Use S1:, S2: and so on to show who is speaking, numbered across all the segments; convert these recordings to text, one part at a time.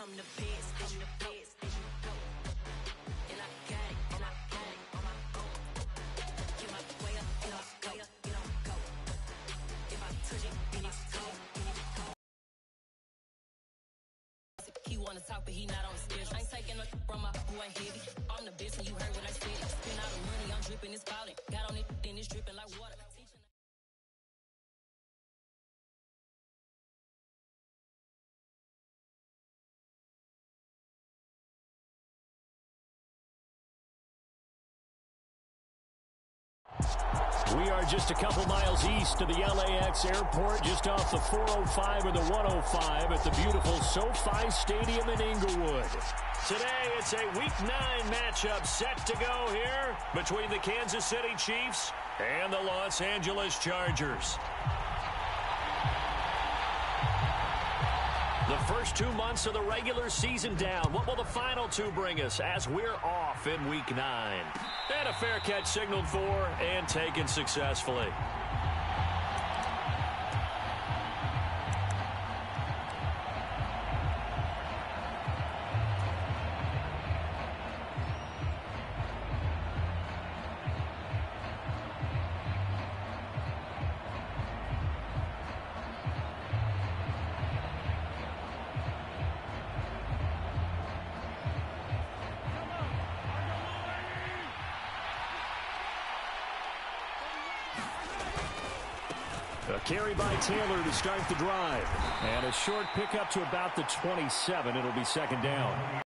S1: I'm the best, I'm the best, go. And I got it, and I got it on my own. Get my way up, get up, way up, get on, go. If I touch it, then it's cold, then it's cold. He wanna talk, but he not on the schedule. I ain't taking no from my boy heavy. I'm the best, and you heard what I said. Spend all the money, I'm dripping, it's falling. Got on it, then it's dripping like water.
S2: We are just a couple miles east of the LAX airport, just off the 405 or the 105 at the beautiful SoFi Stadium in Inglewood. Today, it's a Week 9 matchup set to go here between the Kansas City Chiefs and the Los Angeles Chargers. The first 2 months of the regular season down. What will the final 2 bring us as we're off in Week 9? And a fair catch signaled for and taken successfully. A carry by Taylor to start the drive. And a short pickup to about the 27. It'll be second down.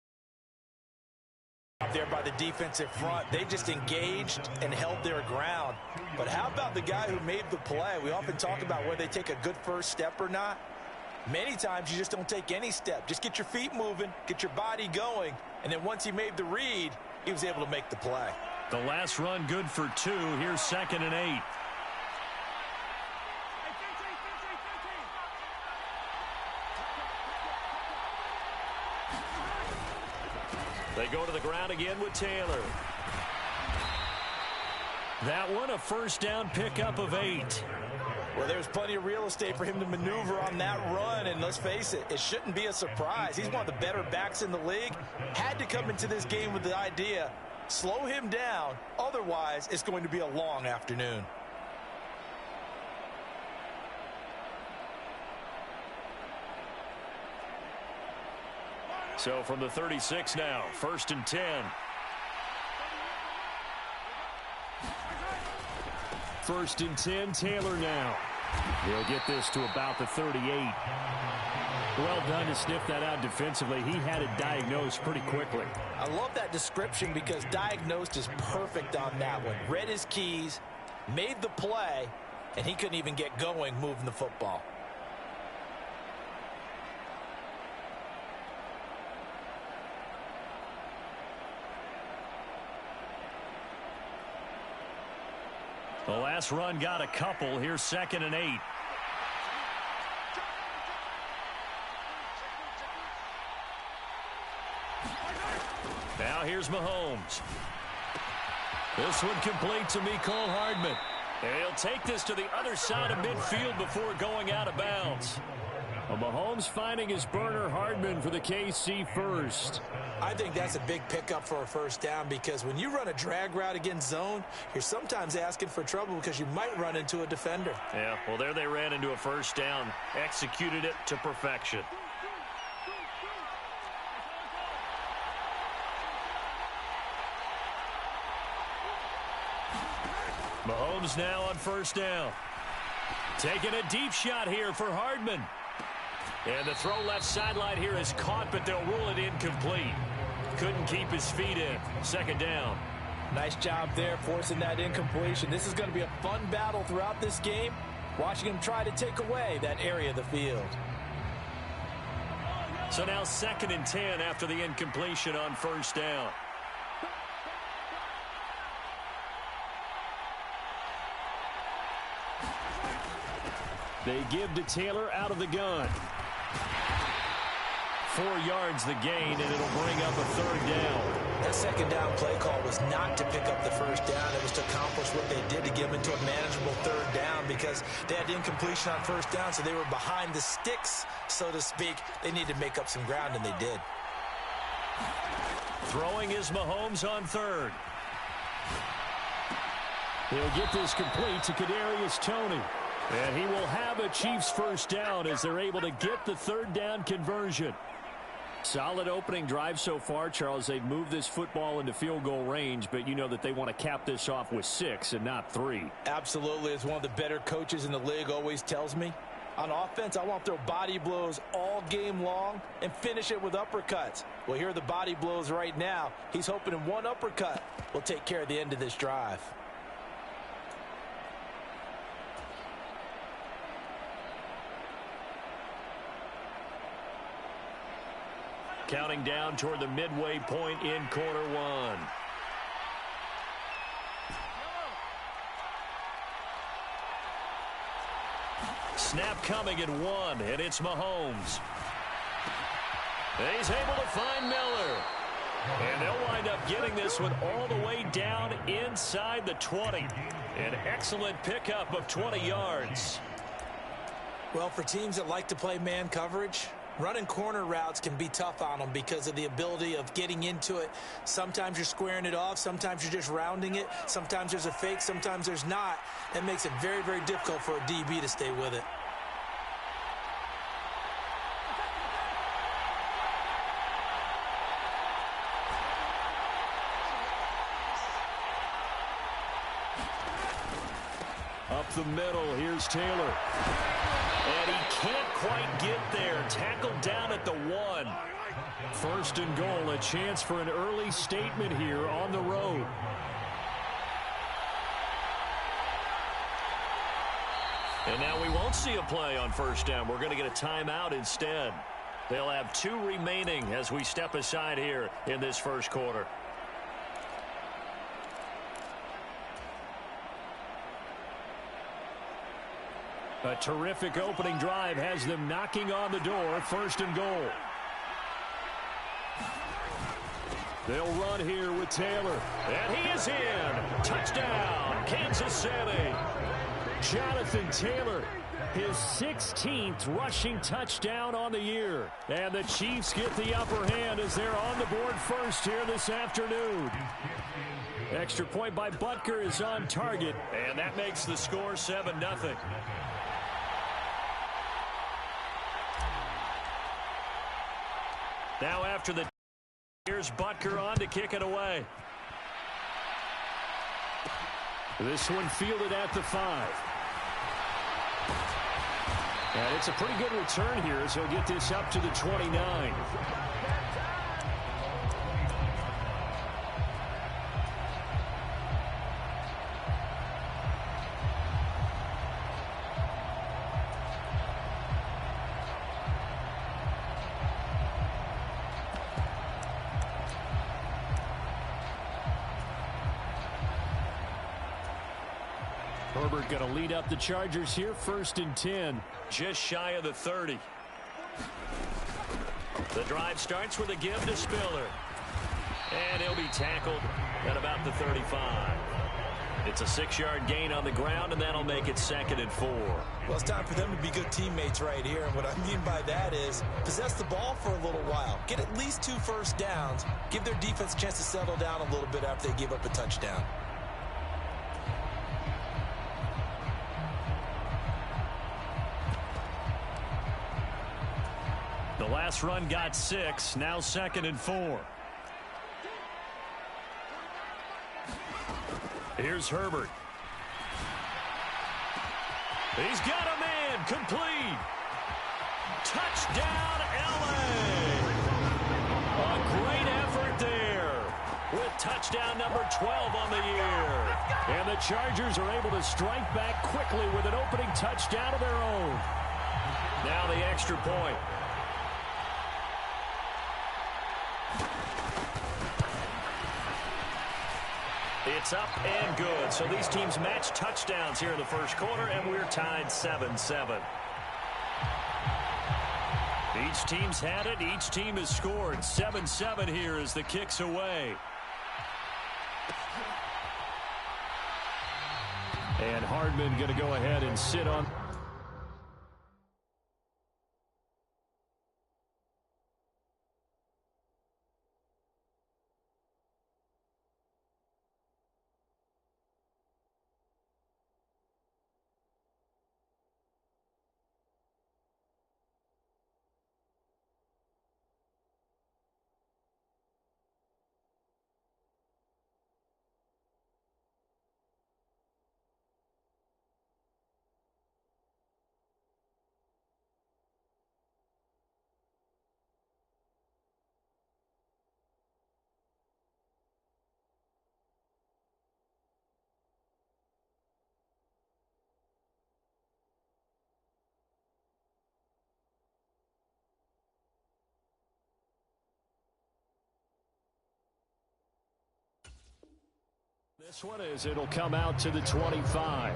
S3: Out there by the defensive front, they just engaged and held their ground. But how about the guy who made the play? We often talk about whether they take a good first step or not. Many times you just don't take any step. Just get your feet moving, get your body going, and then once he made the read, he was able to make the play.
S2: The last run good for 2. Here's 2nd and 8. They go to the ground again with Taylor. That one, a first down pickup of 8.
S3: Well, there's plenty of real estate for him to maneuver on that run, and let's face it, it shouldn't be a surprise. He's one of the better backs in the league. Had to come into this game with the idea, slow him down, otherwise it's going to be a long afternoon.
S2: So from the 36 now, 1st and 10. 1st and 10, Taylor now. He'll get this to about the 38. Well done to sniff that out defensively. He had it diagnosed pretty quickly.
S3: I love that description because diagnosed is perfect on that one. Read his keys, made the play, and he couldn't even get going moving the football.
S2: The last run got a couple. Here's 2nd and 8. Now here's Mahomes. This one complete to Mecole Hardman. And he'll take this to the other side of midfield before going out of bounds. Well, Mahomes finding his burner Hardman for the KC first.
S3: I think that's a big pickup for a first down because when you run a drag route against zone, you're sometimes asking for trouble because you might run into a defender.
S2: Yeah, well, there they ran into a first down. Executed it to perfection. Mahomes now on first down. Taking a deep shot here for Hardman. And the throw left sideline here is caught, but they'll rule it incomplete. Couldn't keep his feet in. 2nd down.
S3: Nice job there forcing that incompletion. This is going to be a fun battle throughout this game. Watching him try to take away that area of the field.
S2: So now 2nd and 10 after the incompletion on first down. They give to Taylor out of the gun. 4 yards the gain, and it'll bring up a 3rd down.
S3: That 2nd down play call was not to pick up the 1st down. It was to accomplish what they did to get them into a manageable 3rd down because they had incompletion on 1st down, so they were behind the sticks, so to speak. They needed to make up some ground, and they did.
S2: Throwing is Mahomes on 3rd. He'll get this complete to Kadarius Toney. And he will have a Chiefs 1st down as they're able to get the 3rd down conversion. Solid opening drive so far, Charles. They've moved this football into field goal range, but you know that they want to cap this off with 6 and not 3.
S3: Absolutely. As one of the better coaches in the league always tells me, on offense, I want to throw body blows all game long and finish it with uppercuts. Well, here are the body blows right now. He's hoping in one uppercut will take care of the end of this drive.
S2: Counting down toward the midway point in quarter 1. Snap coming at 1, and it's Mahomes. He's able to find Miller. And they'll wind up getting this one all the way down inside the 20. An excellent pickup of 20 yards.
S3: Well, for teams that like to play man coverage, running corner routes can be tough on them because of the ability of getting into it. Sometimes you're squaring it off. Sometimes you're just rounding it. Sometimes there's a fake. Sometimes there's not. That makes it very, very difficult for a DB to stay with it.
S2: Up the middle, here's Taylor. And he can't quite get there. Tackled down at the 1. 1st and goal, a chance for an early statement here on the road. And now we won't see a play on 1st down. We're going to get a timeout instead. They'll have 2 remaining as we step aside here in this 1st quarter. A terrific opening drive has them knocking on the door. 1st and goal. They'll run here with Taylor. And he is in. Touchdown, Kansas City. Jonathan Taylor, his 16th rushing touchdown on the year. And the Chiefs get the upper hand as they're on the board first here this afternoon. Extra point by Butker is on target. And that makes the score 7-0. Now after the here's Butker on to kick it away. This one fielded at the 5. And it's a pretty good return here as he'll get this up to the 29. Herbert going to lead up the Chargers here. 1st and 10. Just shy of the 30. The drive starts with a give to Spiller. And he'll be tackled at about the 35. It's a 6-yard gain on the ground, and that'll make it 2nd and 4.
S3: Well, it's time for them to be good teammates right here. And what I mean by that is possess the ball for a little while. Get at least 2 first downs. Give their defense a chance to settle down a little bit after they give up a touchdown.
S2: The last run got 6. Now 2nd and 4. Here's Herbert. He's got a man. Complete. Touchdown, L.A. A great effort there with touchdown number 12 on the year. And the Chargers are able to strike back quickly with an opening touchdown of their own. Now the extra point. It's up and good. So these teams match touchdowns here in the 1st quarter, and we're tied 7-7. Each team's had it. Each team has scored. 7-7 here as the kick's away. And Hardman going to go ahead and sit on. This one is, it'll come out to the 25.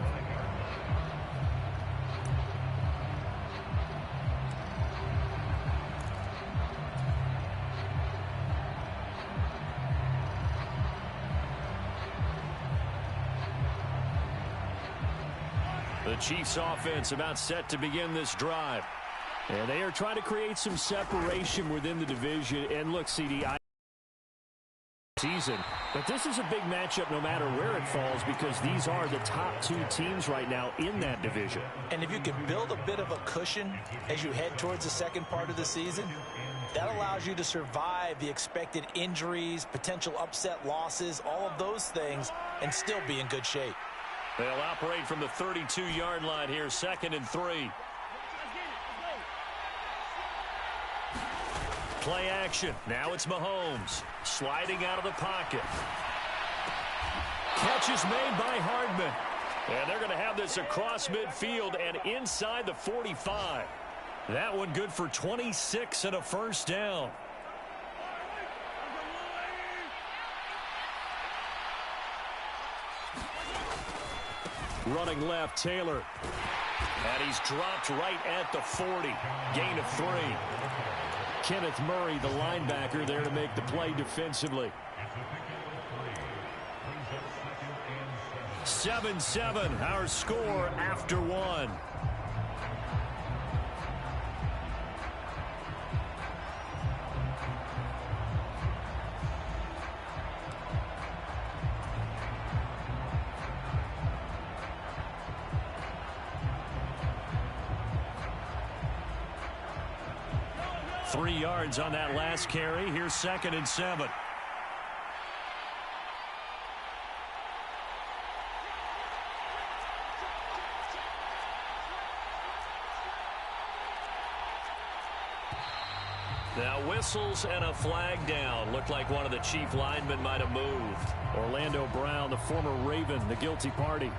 S2: The Chiefs offense about set to begin this drive. And they are trying to create some separation within the division. And look, CD, season. But this is a big matchup no matter where it falls because these are the top two teams right now in that division.
S3: And if you can build a bit of a cushion as you head towards the second part of the season, that allows you to survive the expected injuries, potential upset losses, all of those things, and still be in good shape.
S2: They'll operate from the 32-yard line here, 2nd and 3. Play action. Now it's Mahomes sliding out of the pocket. Catch is made by Hardman. And they're going to have this across midfield and inside the 45. That one good for 26 and a first down. Running left, Taylor. And he's dropped right at the 40. Gain of 3. Kenneth Murray, the linebacker, there to make the play defensively. 7-7, our score after 1. Three yards on that last carry. Here's 2nd and 7. Now whistles and a flag down. Looked like one of the Chief linemen might have moved. Orlando Brown, the former Raven, the guilty party.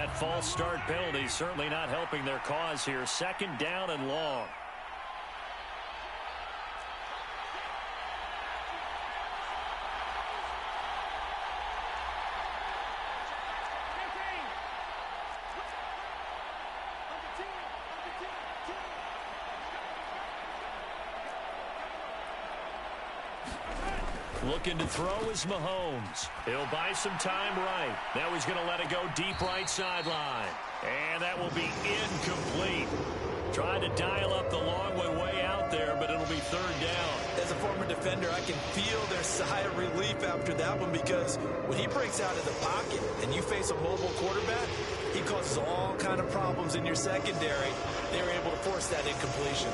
S2: that false start penalty certainly not helping their cause here. Second down and long. Looking to throw is Mahomes. He'll buy some time right. Now he's going to let it go deep right sideline. And that will be incomplete. Trying to dial up the long one way out there, but it'll be third down.
S3: As a former defender, I can feel their sigh of relief after that one, because when he breaks out of the pocket and you face a mobile quarterback, he causes all kind of problems in your secondary. They were able to force that incompletion.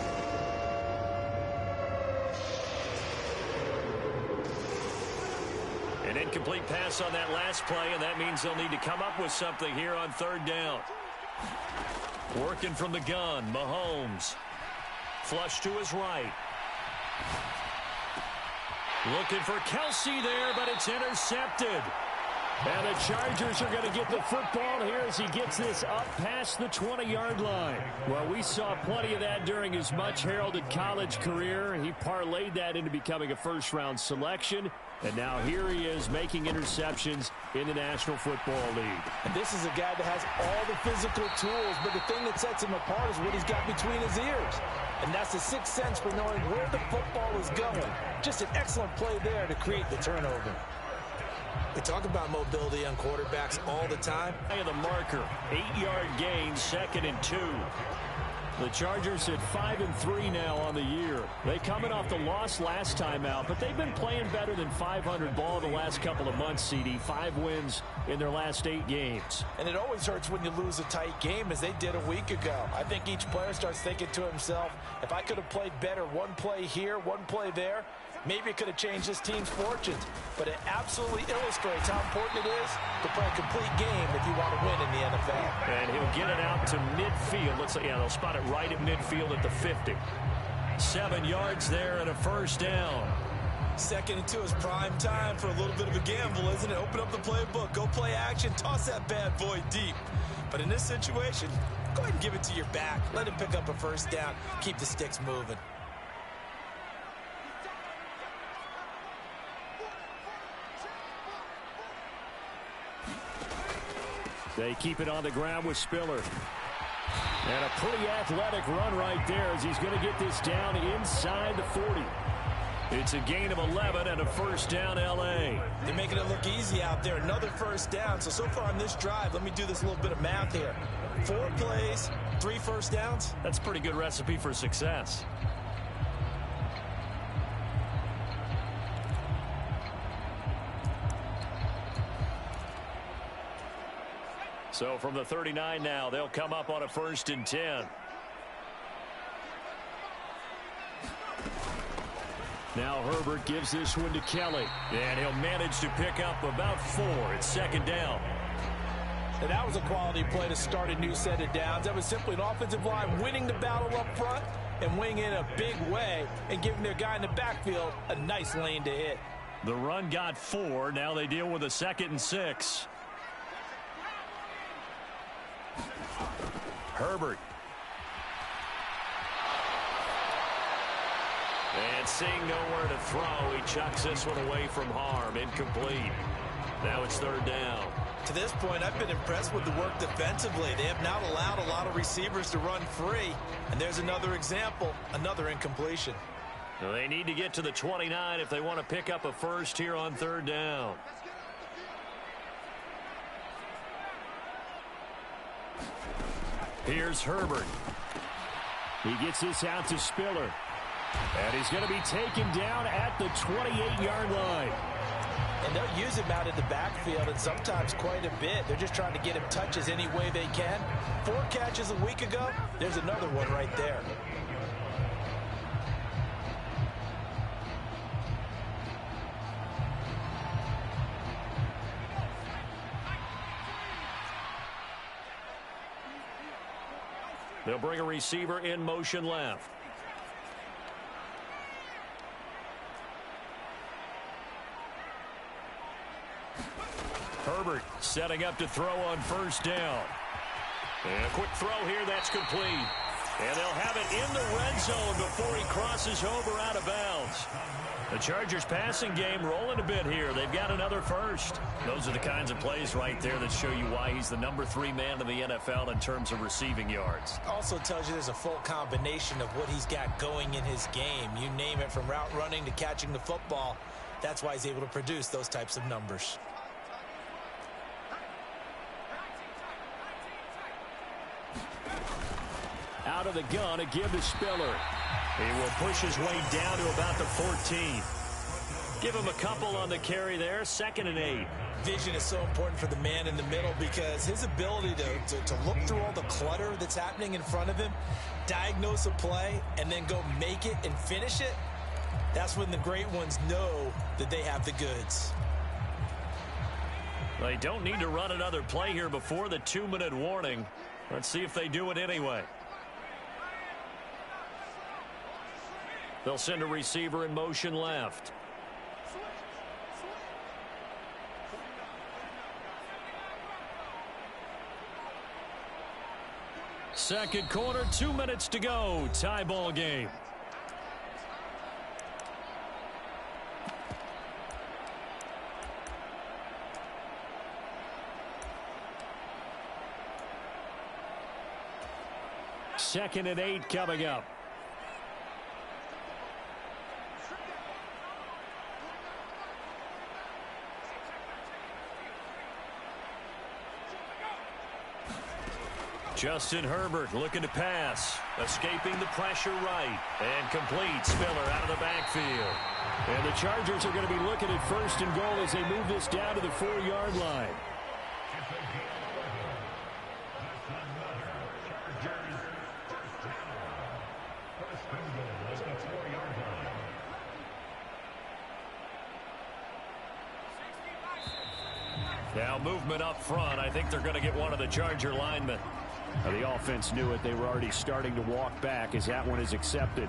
S2: An incomplete pass on that last play, and that means they'll need to come up with something here on third down. Working from the gun, Mahomes. Flush to his right. Looking for Kelsey there, but it's intercepted. And the Chargers are going to get the football here as he gets this up past the 20-yard line. Well, we saw plenty of that during his much-heralded college career. He parlayed that into becoming a first-round selection. And now here he is making interceptions in the National Football League.
S3: And this is a guy that has all the physical tools, but the thing that sets him apart is what he's got between his ears. And that's the sixth sense for knowing where the football is going. Just an excellent play there to create the turnover. We talk about mobility on quarterbacks all the time.
S2: The marker, 8-yard gain, 2nd and 2. The Chargers at 5-3 now on the year. They coming off the loss last time out, but they've been playing better than 500 ball the last couple of months, CD. 5 wins in their last 8 games.
S3: And it always hurts when you lose a tight game, as they did a week ago. I think each player starts thinking to himself, if I could have played better one play here, one play there, maybe it could have changed this team's fortunes. But it absolutely illustrates how important it is to play a complete game if you want to win in the NFL.
S2: And he'll get it out to midfield. Looks like, yeah, they'll spot it right at midfield at the 50. 7 yards there and a first down.
S3: 2nd and 2 is prime time for a little bit of a gamble, isn't it? Open up the playbook, go play action, toss that bad boy deep. But in this situation, go ahead and give it to your back. Let him pick up a first down. Keep the sticks moving.
S2: They keep it on the ground with Spiller. And a pretty athletic run right there as he's going to get this down inside the 40. It's a gain of 11 and a first down, L.A.
S3: They're making it look easy out there. Another first down. So far on this drive, let me do this little bit of math here. 4 plays, 3 first downs.
S2: That's a pretty good recipe for success. So from the 39 now, they'll come up on a 1st and 10. Now Herbert gives this one to Kelly. And he'll manage to pick up about 4. It's 2nd down.
S3: And that was a quality play to start a new set of downs. That was simply an offensive line winning the battle up front and winning in a big way and giving their guy in the backfield a nice lane to hit.
S2: The run got 4. Now they deal with a 2nd and 6. Herbert. And seeing nowhere to throw, he chucks this one away from harm. Incomplete. Now it's 3rd down.
S3: To this point, I've been impressed with the work defensively. They have not allowed a lot of receivers to run free. And there's another example, another incompletion.
S2: Now they need to get to the 29 if they want to pick up a first here on 3rd down. Here's Herbert. He gets this out to Spiller. And he's going to be taken down at the 28-yard line.
S3: And they'll use him out in the backfield, and sometimes quite a bit. They're just trying to get him touches any way they can. 4 catches a week ago. There's another one right there.
S2: They'll bring a receiver in motion left. Herbert setting up to throw on first down. And a quick throw here, that's complete. And they'll have it in the red zone before he crosses over out of bounds. The Chargers passing game rolling a bit here. They've got another first. Those are the kinds of plays right there that show you why he's the #3 man in the NFL in terms of receiving yards.
S3: Also tells you there's a full combination of what he's got going in his game. You name it, from route running to catching the football. That's why he's able to produce those types of numbers.
S2: Out of the gun, a give to Spiller. He will push his way down to about the 14. Give him a couple on the carry there. 2nd and 8.
S3: Vision is so important for the man in the middle because his ability to look through all the clutter that's happening in front of him, diagnose a play, and then go make it and finish it, that's when the great ones know that they have the goods.
S2: They don't need to run another play here before the 2-minute warning. Let's see if they do it anyway. They'll send a receiver in motion left. Second quarter, 2 minutes to go. Tie ball game. Second and 8 coming up. Justin Herbert looking to pass. Escaping the pressure right. And complete. Spiller out of the backfield. And the Chargers are going to be looking at 1st and goal as they move this down to the 4-yard line. Now movement up front. I think they're going to get one of the Charger linemen. The offense knew it. They were already starting to walk back as that one is accepted.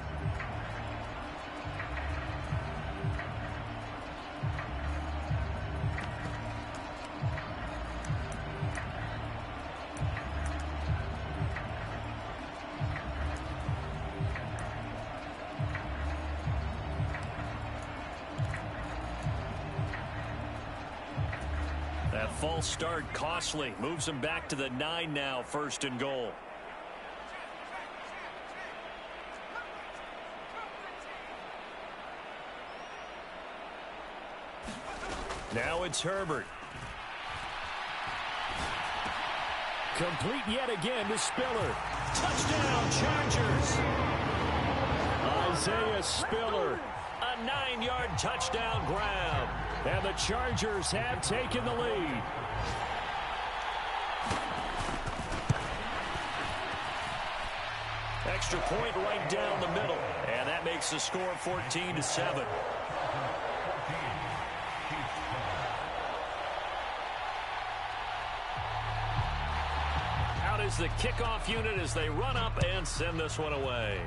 S2: That false start costly. Moves them back to the 9 now. 1st and goal. Now it's Herbert. Complete yet again to Spiller. Touchdown, Chargers. Isaiah Spiller. A 9-yard touchdown grab. And the Chargers have taken the lead. Extra point right down the middle. And that makes the score 14-7. Out is the kickoff unit as they run up and send this one away.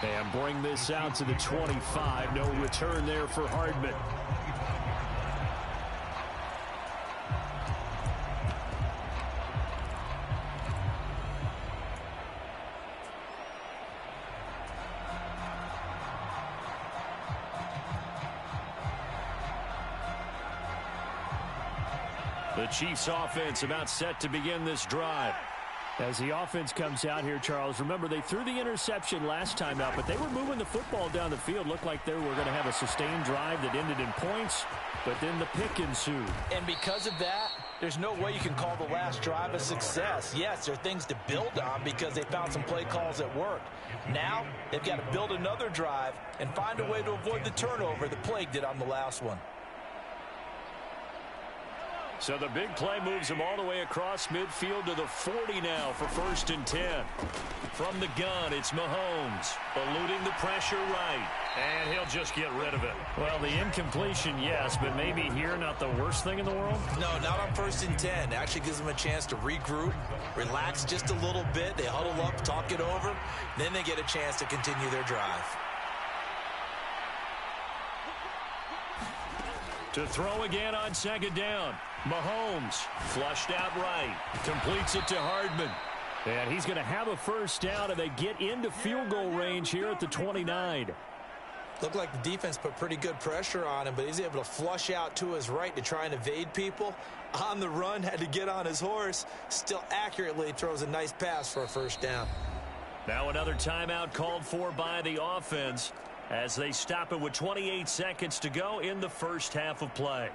S2: And bring this out to the 25. No return there for Hardman. The Chiefs offense about set to begin this drive. As the offense comes out here, Charles, remember they threw the interception last time out, but they were moving the football down the field. Looked like they were going to have a sustained drive that ended in points, but then the pick ensued.
S3: And because of that, there's no way you can call the last drive a success. Yes, there are things to build on because they found some play calls that worked. Now, they've got to build another drive and find a way to avoid the turnover that plagued it on the last one.
S2: So the big play moves him all the way across midfield to the 40 now for 1st and 10. From the gun, it's Mahomes, eluding the pressure right, and he'll just get rid of it. Well, the incompletion, yes, but maybe here not the worst thing in the world?
S3: No, not on 1st and 10. It actually gives them a chance to regroup, relax just a little bit. They huddle up, talk it over, then they get a chance to continue their drive.
S2: To throw again on second down. Mahomes flushed out right. Completes it to Hardman. And he's going to have a first down, and they get into field goal range here at the 29.
S3: Looked like the defense put pretty good pressure on him, but he's able to flush out to his right to try and evade people. On the run, had to get on his horse. Still accurately throws a nice pass for a first down.
S2: Now another timeout called for by the offense as they stop it with 28 seconds to go in the first half of play.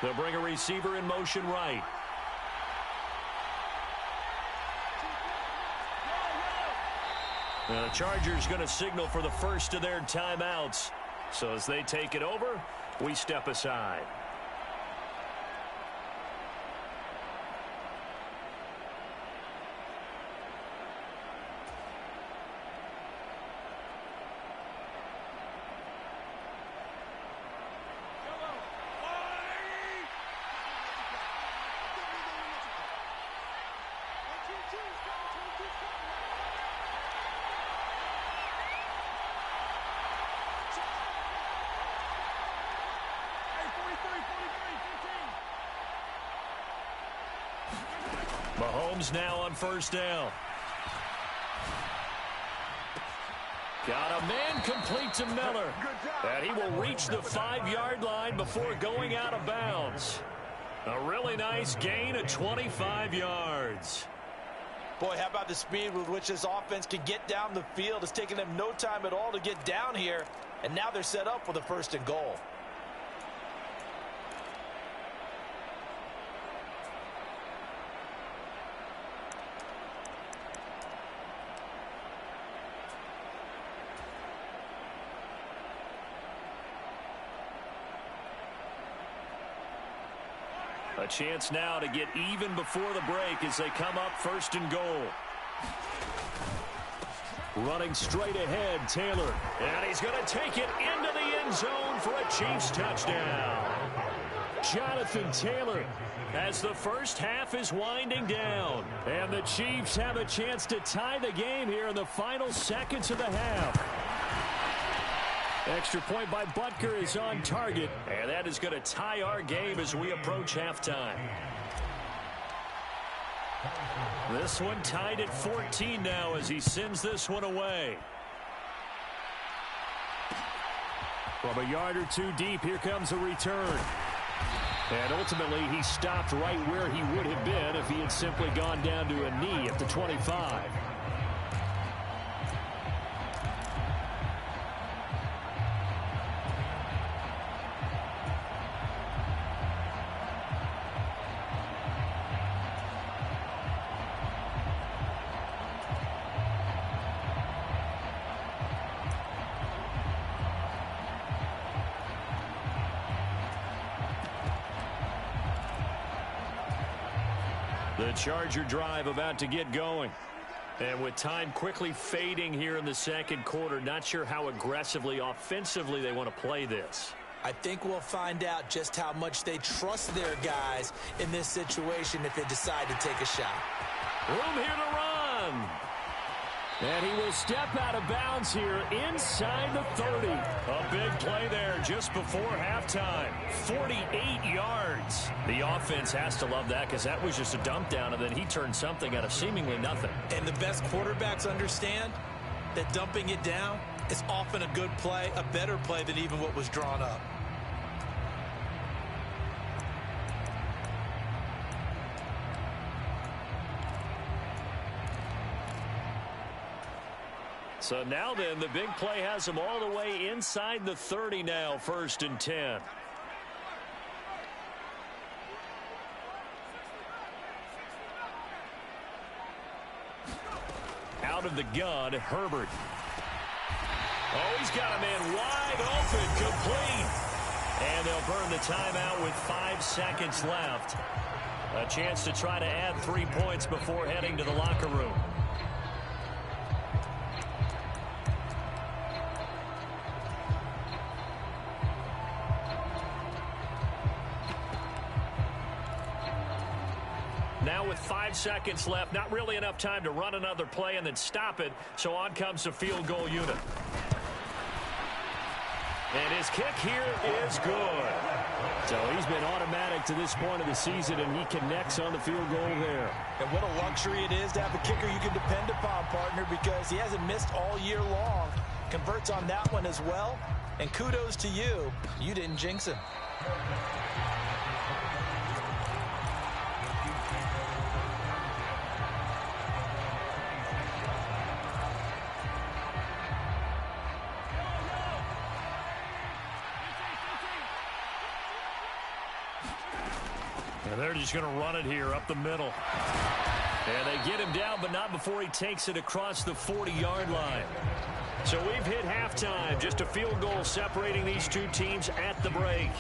S2: They'll bring a receiver in motion right. The Chargers going to signal for the first of their timeouts. So as they take it over, we step aside. Mahomes now on first down. Got a man complete to Miller. And he will reach the 5-yard line before going out of bounds. A really nice gain of 25 yards.
S3: Boy, how about the speed with which this offense can get down the field? It's taken them no time at all to get down here. And now they're set up with a first and goal.
S2: A chance now to get even before the break as they come up first and goal. Running straight ahead, Taylor. And he's going to take it into the end zone for a Chiefs touchdown. Jonathan Taylor as the first half is winding down. And the Chiefs have a chance to tie the game here in the final seconds of the half. Extra point by Butker is on target, and that is going to tie our game as we approach halftime. This one tied at 14 now as he sends this one away. From a yard or two deep, here comes a return. And ultimately, he stopped right where he would have been if he had simply gone down to a knee at the 25. The Charger drive about to get going. And with time quickly fading here in the second quarter, not sure how aggressively, offensively they want to play this.
S3: I think we'll find out just how much they trust their guys in this situation if they decide to take a shot.
S2: Room here to run. And he will step out of bounds here inside the 30. A big play there just before halftime. 48 yards. The offense has to love that because that was just a dump down, and then he turned something out of seemingly nothing.
S3: And the best quarterbacks understand that dumping it down is often a good play, a better play than even what was drawn up.
S2: So now then, the big play has them all the way inside the 30 now, 1st and 10. Out of the gun, Herbert. Oh, he's got a man wide open, complete. And they'll burn the timeout with 5 seconds left. A chance to try to add 3 points before heading to the locker room. Now with 5 seconds left, not really enough time to run another play and then stop it, so on comes the field goal unit. And his kick here is good. So he's been automatic to this point of the season, and he connects on the field goal there.
S3: And what a luxury it is to have a kicker you can depend upon, partner, because he hasn't missed all year long. Converts on that one as well. And kudos to you. You didn't jinx him.
S2: And they're just going to run it here up the middle. And they get him down, but not before he takes it across the 40-yard line. So we've hit halftime. Just a field goal separating these two teams at the break.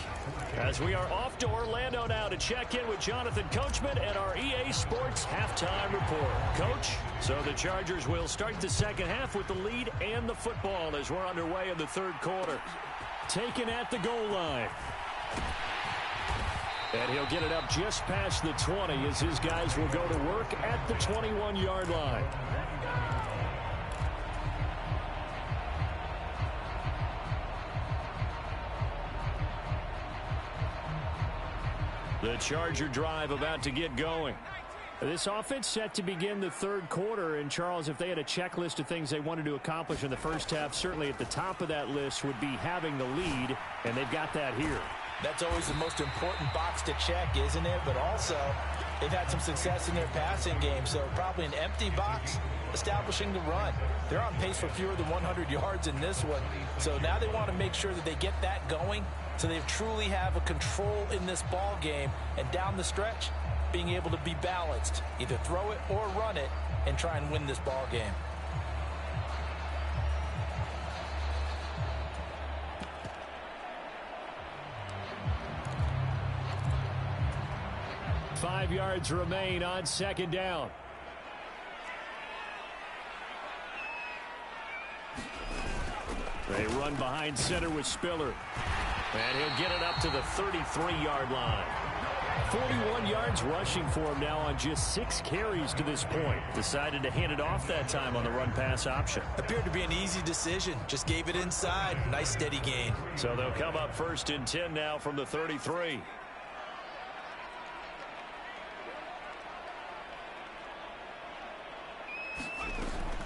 S2: As we are off to Orlando now to check in with Jonathan Coachman and our EA Sports halftime report. Coach, so the Chargers will start the second half with the lead and the football as we're underway in the third quarter. Taken at the goal line. And he'll get it up just past the 20 as his guys will go to work at the 21-yard line. The Charger drive about to get going. This offense set to begin the third quarter. And, Charles, if they had a checklist of things they wanted to accomplish in the first half, certainly at the top of that list would be having the lead, and they've got that here.
S3: That's always the most important box to check, isn't it? But also, they've had some success in their passing game, so probably an empty box establishing the run. They're on pace for fewer than 100 yards in this one. So now they want to make sure that they get that going so they truly have a control in this ball game. And down the stretch, being able to be balanced, either throw it or run it, and try and win this ball game.
S2: Five yards remain on second down. They run behind center with Spiller. And he'll get it up to the 33-yard line. 41 yards rushing for him now on just 6 carries to this point. Decided to hand it off that time on the run-pass option.
S3: Appeared to be an easy decision. Just gave it inside. Nice steady gain.
S2: So they'll come up 1st and 10 now from the 33.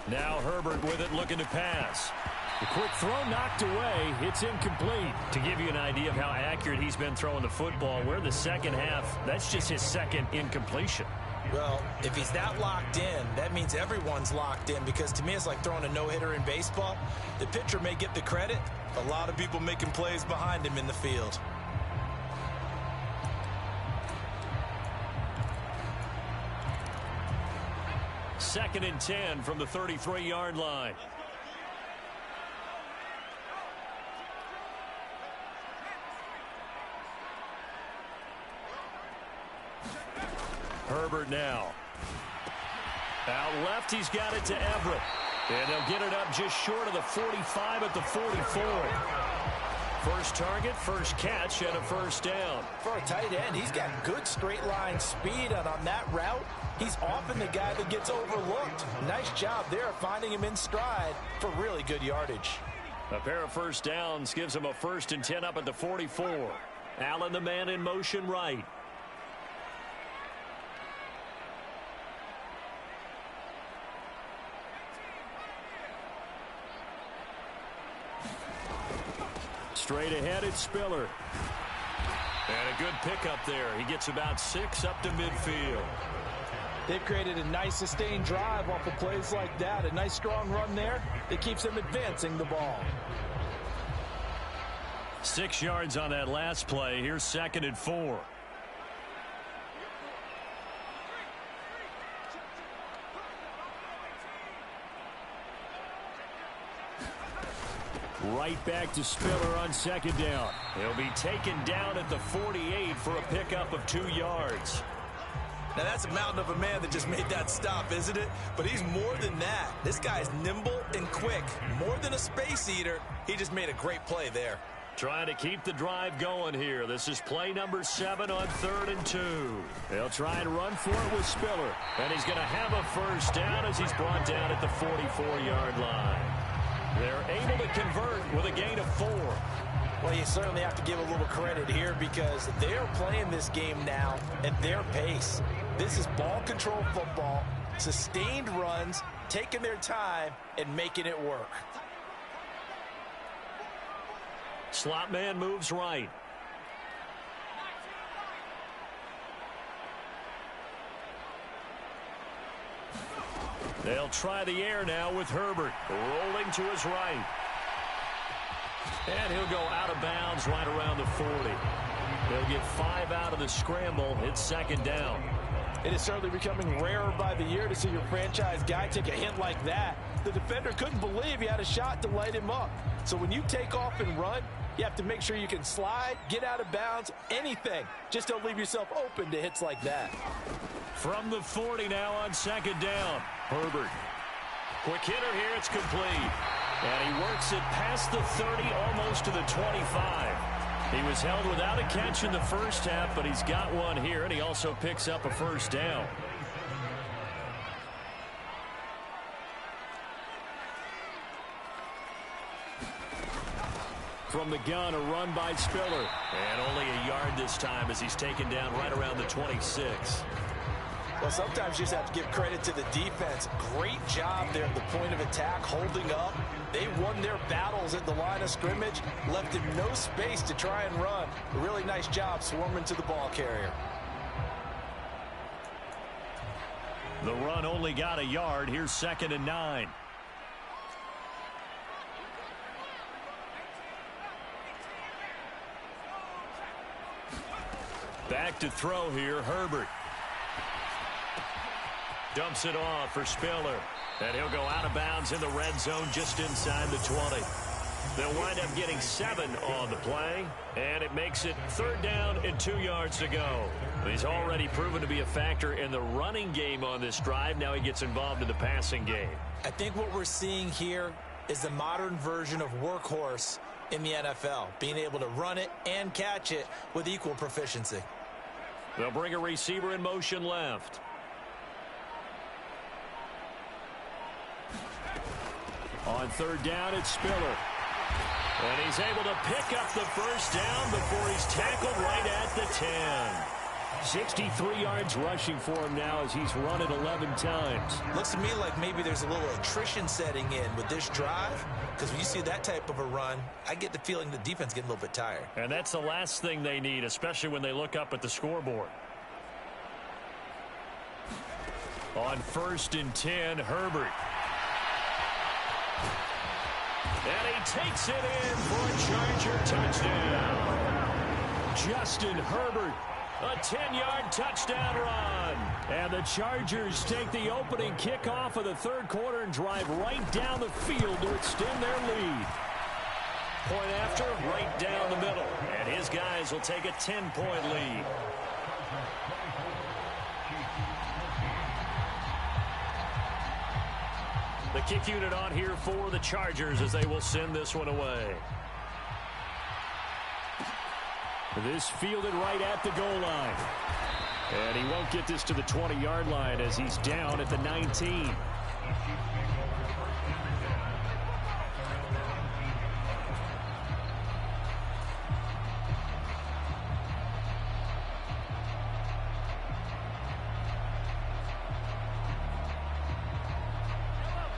S2: Now Herbert with it, looking to pass. The quick throw knocked away. It's incomplete. To give you an idea of how accurate he's been throwing the football, we're in the second half. That's just his second incompletion.
S3: Well, if he's that locked in, that means everyone's locked in, because to me it's like throwing a no-hitter in baseball. The pitcher may get the credit. A lot of people making plays behind him in the field.
S2: Second and 10 from the 33-yard line. Herbert now. Out left, he's got it to Everett. And they'll get it up just short of the 45 at the 44. First target, first catch, and a first down.
S3: For a tight end, he's got good straight line speed, and on that route, he's often the guy that gets overlooked. Nice job there finding him in stride for really good yardage.
S2: A pair of first downs gives him a 1st and 10 up at the 44. Allen, the man in motion right. Straight ahead, it's Spiller. And a good pickup there. He gets about 6 up to midfield.
S3: They've created a nice sustained drive off of plays like that. A nice strong run there that keeps them advancing the ball.
S2: 6 yards on that last play. Here's 2nd and 4. Right back to Spiller on 2nd down. He'll be taken down at the 48 for a pickup of 2 yards.
S3: Now that's a mountain of a man that just made that stop, isn't it? But he's more than that. This guy's nimble and quick. More than a space eater, he just made a great play there.
S2: Trying to keep the drive going here. This is play number 7 on 3rd and 2. They'll try and run for it with Spiller. And he's going to have a first down as he's brought down at the 44-yard line. They're able to convert with a gain of 4.
S3: Well, you certainly have to give a little credit here because they're playing this game now at their pace. This is ball control football, sustained runs, taking their time and making it work.
S2: Slot man moves right. They'll try the air now with Herbert. Rolling to his right. And he'll go out of bounds right around the 40. They'll get 5 out of the scramble. It's 2nd down.
S3: It is certainly becoming rarer by the year to see your franchise guy take a hit like that. The defender couldn't believe he had a shot to light him up. So when you take off and run, you have to make sure you can slide, get out of bounds, anything. Just don't leave yourself open to hits like that.
S2: From the 40 now on 2nd down. Herbert. Quick hitter here. It's complete. And he works it past the 30, almost to the 25. He was held without a catch in the first half, but he's got one here, and he also picks up a first down. From the gun, a run by Spiller. And only a yard this time as he's taken down right around the 26.
S3: Well, sometimes you just have to give credit to the defense. Great job there at the point of attack, holding up. They won their battles at the line of scrimmage, left him no space to try and run. A really nice job swarming to the ball carrier.
S2: The run only got a yard. Here's 2nd and 9. Back to throw here, Herbert. Dumps it off for Spiller. And he'll go out of bounds in the red zone just inside the 20. They'll wind up getting 7 on the play. And it makes it 3rd down and 2 yards to go. He's already proven to be a factor in the running game on this drive. Now he gets involved in the passing game.
S3: I think what we're seeing here is the modern version of workhorse in the NFL. Being able to run it and catch it with equal proficiency.
S2: They'll bring a receiver in motion left. On 3rd down, it's Spiller. And he's able to pick up the first down before he's tackled right at the 10. 63 yards rushing for him now as he's run it 11 times.
S3: Looks to me like maybe there's a little attrition setting in with this drive, because when you see that type of a run, I get the feeling the defense getting a little bit tired.
S2: And that's the last thing they need, especially when they look up at the scoreboard. On 1st and 10, Herbert. And he takes it in for a Charger touchdown. Justin Herbert, a 10-yard touchdown run. And the Chargers take the opening kickoff of the 3rd quarter and drive right down the field to extend their lead. Point after, right down the middle. And his guys will take a 10-point lead. The kick unit on here for the Chargers as they will send this one away. This fielded right at the goal line. And he won't get this to the 20-yard line as he's down at the 19.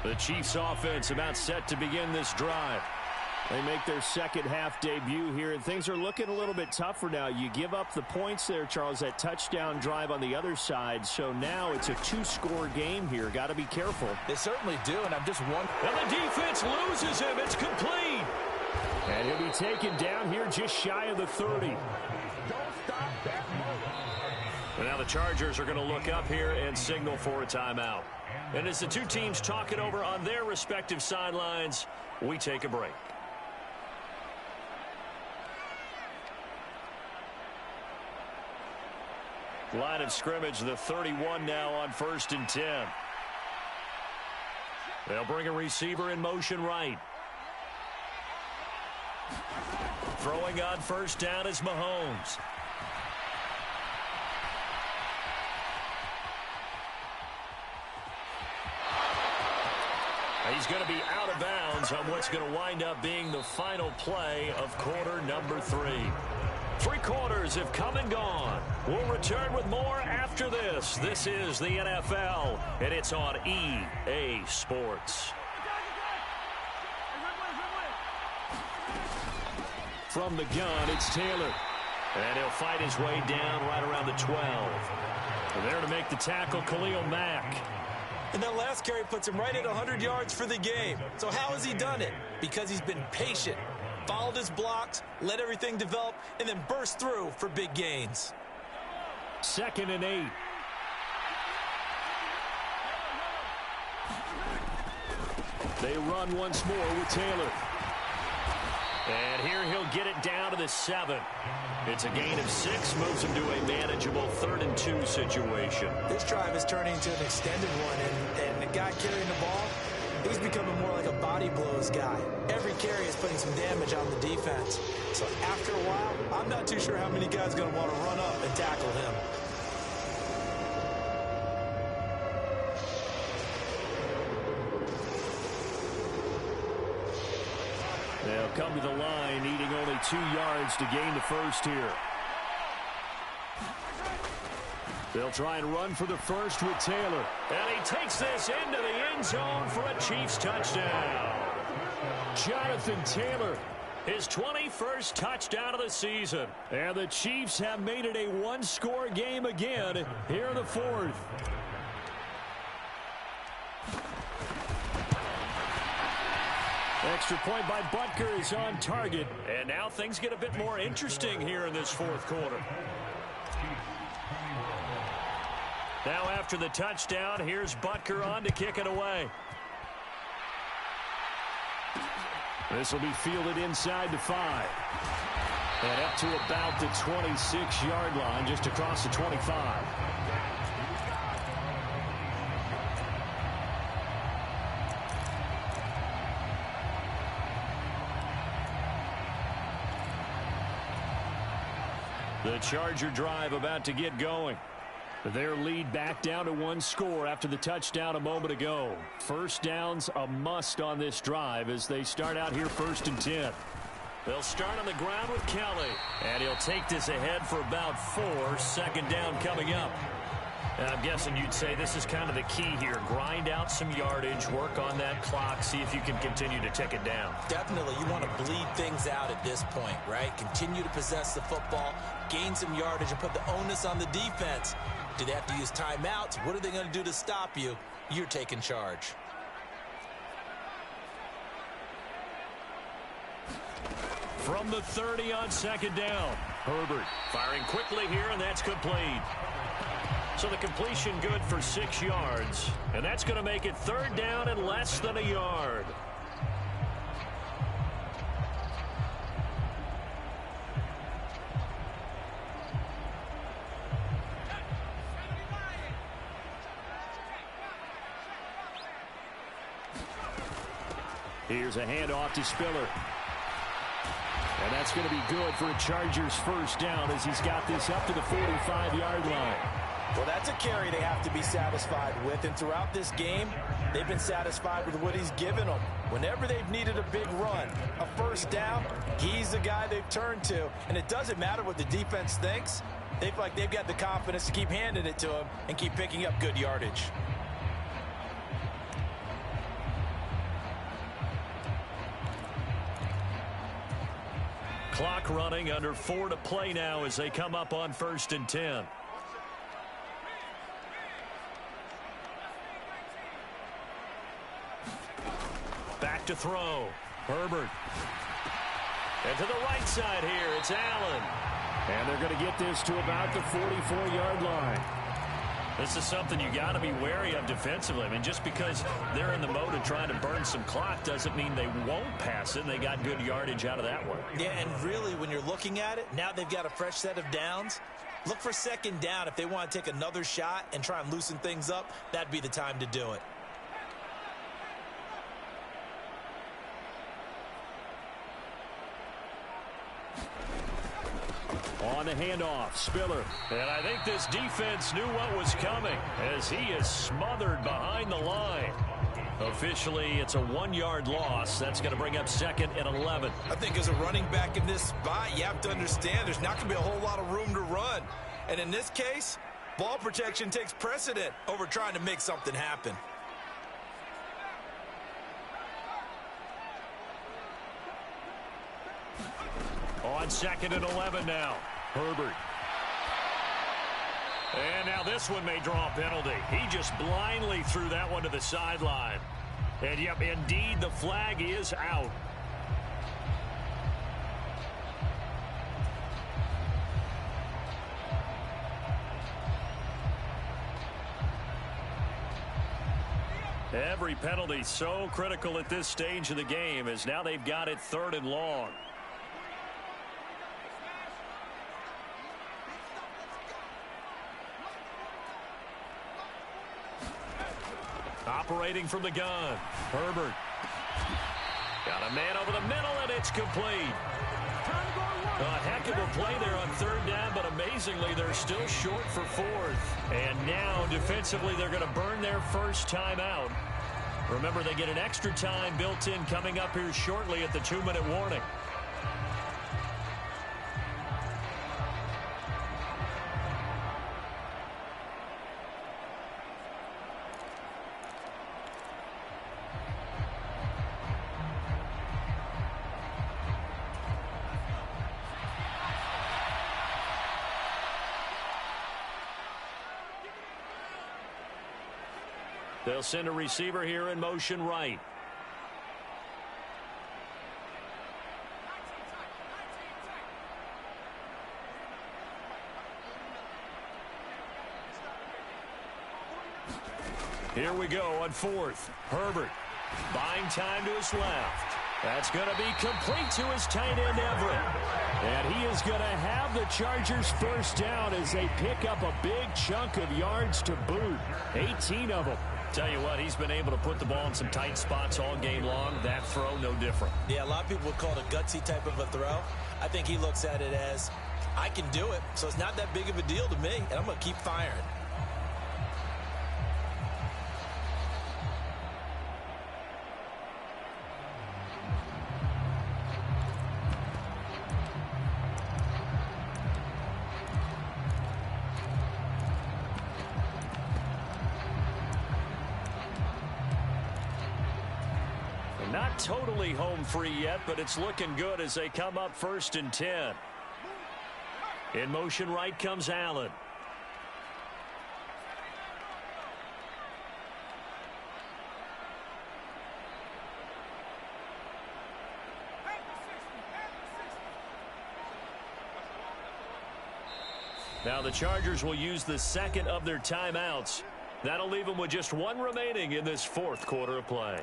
S2: The Chiefs offense about set to begin this drive. They make their 2nd half debut here, and things are looking a little bit tougher now. You give up the points there, Charles, that touchdown drive on the other side. So now it's a 2-score game here. Got to be careful.
S3: They certainly do, and I'm just wondering.
S2: And the defense loses him. It's complete. And he'll be taken down here just shy of the 30. And now the Chargers are going to look up here and signal for a timeout. And as the two teams talk it over on their respective sidelines, we take a break. Line of scrimmage, the 31 now on 1st and 10. They'll bring a receiver in motion right. Throwing on first down is Mahomes. He's going to be out of bounds on what's going to wind up being the final play of quarter number 3. 3 quarters have come and gone. We'll return with more after this. This is the NFL, and it's on EA Sports. From the gun, it's Taylor. And he'll fight his way down right around the 12. There to make the tackle, Khalil Mack.
S3: And that last carry puts him right at 100 yards for the game. So how has he done it? Because he's been patient, followed his blocks, let everything develop, and then burst through for big gains.
S2: 2nd and 8. They run once more with Taylor. And here he'll get it down to the 7. It's a gain of 6, moves him to a manageable 3rd and 2 situation.
S3: This drive is turning into an extended one, and the guy carrying the ball, he's becoming more like a body blows guy. Every carry is putting some damage on the defense. So after a while, I'm not too sure how many guys are going to want to run up and tackle him.
S2: They'll come to the line, needing only 2 yards to gain the first here. They'll try and run for the first with Taylor. And he takes this into the end zone for a Chiefs touchdown. Jonathan Taylor, his 21st touchdown of the season. And the Chiefs have made it a 1-score game again here in the 4th. Extra point by Butker is on target. And now things get a bit more interesting here in this 4th quarter. Now after the touchdown, here's Butker on to kick it away. This will be fielded inside the 5. And up to about the 26-yard line, just across the 25. The Charger drive about to get going. Their lead back down to 1 score after the touchdown a moment ago. First down's a must on this drive as they start out here 1st and 10. They'll start on the ground with Kelly. And he'll take this ahead for about 4. 2nd down coming up. And I'm guessing you'd say this is kind of the key here. Grind out some yardage, work on that clock, see if you can continue to tick it down.
S3: Definitely, you want to bleed things out at this point, right? Continue to possess the football, gain some yardage, and put the onus on the defense. Do they have to use timeouts? What are they going to do to stop you? You're taking charge.
S2: From the 30 on 2nd down. Herbert firing quickly here, and that's complete. So the completion good for 6 yards. And that's going to make it 3rd down and less than a yard. Here's a handoff to Spiller. And that's going to be good for a Chargers 1st down as he's got this up to the 45-yard line.
S3: Well, that's a carry they have to be satisfied with. And throughout this game, they've been satisfied with what he's given them. Whenever they've needed a big run, a 1st down, he's the guy they've turned to. And it doesn't matter what the defense thinks. They feel like they've got the confidence to keep handing it to him and keep picking up good yardage.
S2: Clock running, under 4 to play now as they come up on 1st and 10. Back to throw. Herbert. And to the right side here, it's Allen. And they're going to get this to about the 44-yard line. This is something you got to be wary of defensively. I mean, just because they're in the mode of trying to burn some clock doesn't mean they won't pass it. They got good yardage out of that one.
S3: Yeah, and really, when you're looking at it, now they've got a fresh set of downs. Look for 2nd down. If they want to take another shot and try and loosen things up, that'd be the time to do it.
S2: the handoff. Spiller. And I think this defense knew what was coming as he is smothered behind the line. Officially, it's a 1-yard loss. That's going to bring up second and 11.
S3: I think as a running back in this spot, you have to understand there's not going to be a whole lot of room to run. And in this case, ball protection takes precedent over trying to make something happen.
S2: On second and 11 now. Herbert. And now this one may draw a penalty. He just blindly threw that one to the sideline. And, yep, indeed, the flag is out. Every penalty so critical at this stage of the game as now they've got it 3rd and long. Operating from the gun. Herbert. Got a man over the middle, and it's complete. A heck of a play there on 3rd down, but amazingly, they're still short for 4th. And now, defensively, they're going to burn their first time out. Remember, they get an extra time built in coming up here shortly at the 2-minute warning. They'll send a receiver here in motion right. Here we go on 4th. Herbert buying time to his left. That's going to be complete to his tight end, Everett. And he is going to have the Chargers first down as they pick up a big chunk of yards to boot. 18 of them. Tell you what, he's been able to put the ball in some tight spots all game long. That throw, no different.
S3: Yeah, a lot of people would call it a gutsy type of a throw. I think he looks at it as, I can do it, so it's not that big of a deal to me, and I'm going to keep firing.
S2: Not totally home free yet, but it's looking good as they come up 1st and 10. In motion right comes Allen. Now the Chargers will use the second of their timeouts. That'll leave them with just 1 remaining in this 4th quarter of play.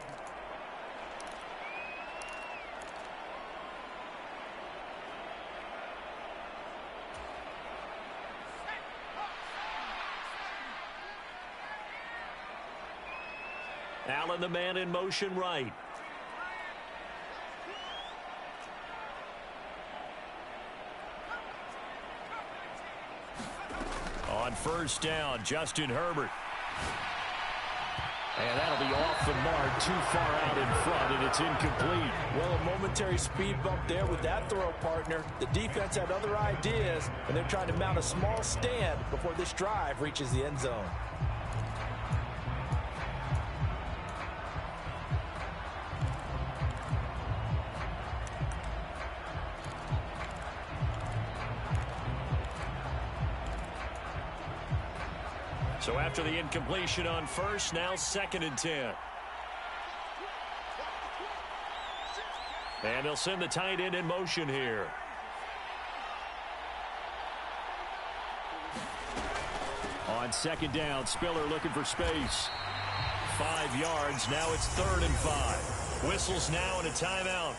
S2: Allen, the man in motion right. On 1st down, Justin Herbert. And that'll be off the mark, too far out in front, and it's incomplete.
S3: Well, a momentary speed bump there with that throw, partner. The defense had other ideas, and they're trying to mount a small stand before this drive reaches the end zone.
S2: So after the incompletion on 1st, now 2nd and 10. And they'll send the tight end in motion here. On 2nd down, Spiller looking for space. 5 yards, now it's 3rd and 5. Whistles now and a timeout.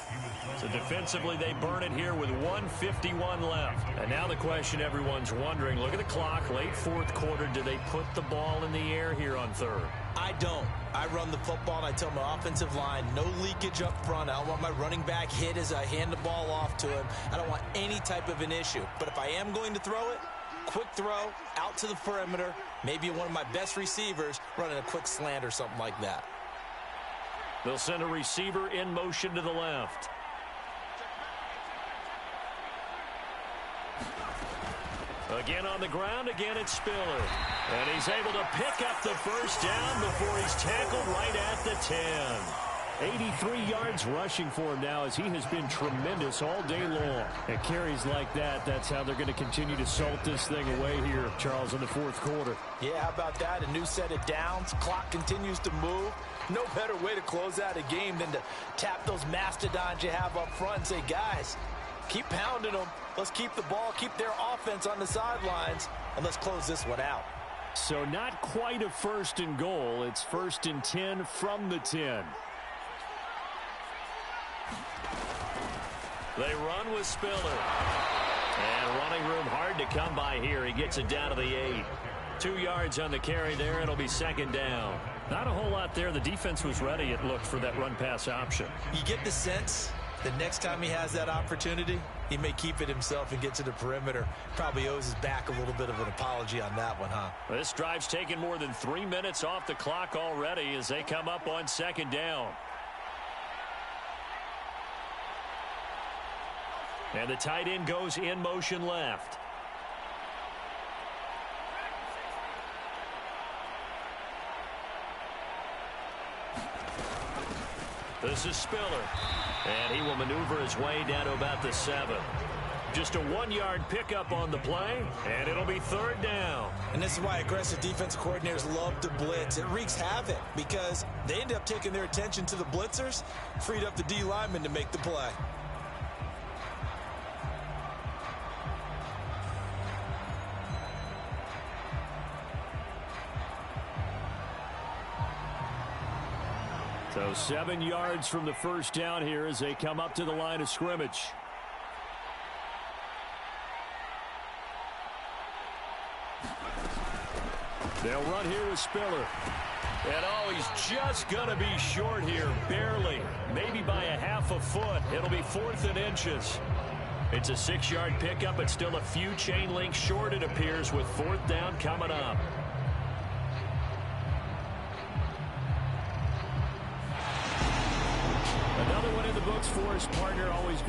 S2: So defensively, they burn it here with 1:51 left. And now the question everyone's wondering, look at the clock, late fourth quarter, do they put the ball in the air here on third?
S3: I don't. I run the football, and I tell my offensive line, no leakage up front. I don't want my running back hit as I hand the ball off to him. I don't want any type of an issue. But if I am going to throw it, quick throw, out to the perimeter, maybe one of my best receivers running a quick slant or something like that.
S2: They'll send a receiver in motion to the left. Again on the ground, again it's Spiller. And he's able to pick up the first down before he's tackled right at the 10. 83 yards rushing for him now as he has been tremendous all day long. And carries like that, that's how they're going to continue to salt this thing away here, Charles, in the fourth quarter.
S3: Yeah, how about that? A new set of downs. Clock continues to move. No better way to close out a game than to tap those mastodons you have up front and say, guys, keep pounding them. Let's keep the ball, keep their offense on the sidelines, and let's close this one out.
S2: So not quite a first and goal. It's 1st and 10 from the 10. They run with Spiller. And running room hard to come by here. He gets it down to the 8. 2 yards on the carry there. It'll be second down. Not a whole lot there. The defense was ready, it looked, for that run-pass option.
S3: You get the sense that next time he has that opportunity, he may keep it himself and get to the perimeter. Probably owes his back a little bit of an apology on that one, huh?
S2: This drive's taken more than 3 minutes off the clock already as they come up on second down. And the tight end goes in motion left. This is Spiller. And he will maneuver his way down to about the 7. Just a 1-yard pickup on the play, and it'll be third down.
S3: And this is why aggressive defensive coordinators love to blitz. It wreaks havoc because they end up taking their attention to the blitzers, freed up the D lineman to make the play.
S2: So 7 yards from the first down here as they come up to the line of scrimmage. They'll run here with Spiller. And oh, he's just going to be short here, barely. Maybe by a half a foot. It'll be 4th and inches. It's a 6-yard pickup, but still a few chain links short, it appears, with 4th down coming up. Another one in the books for his partner, always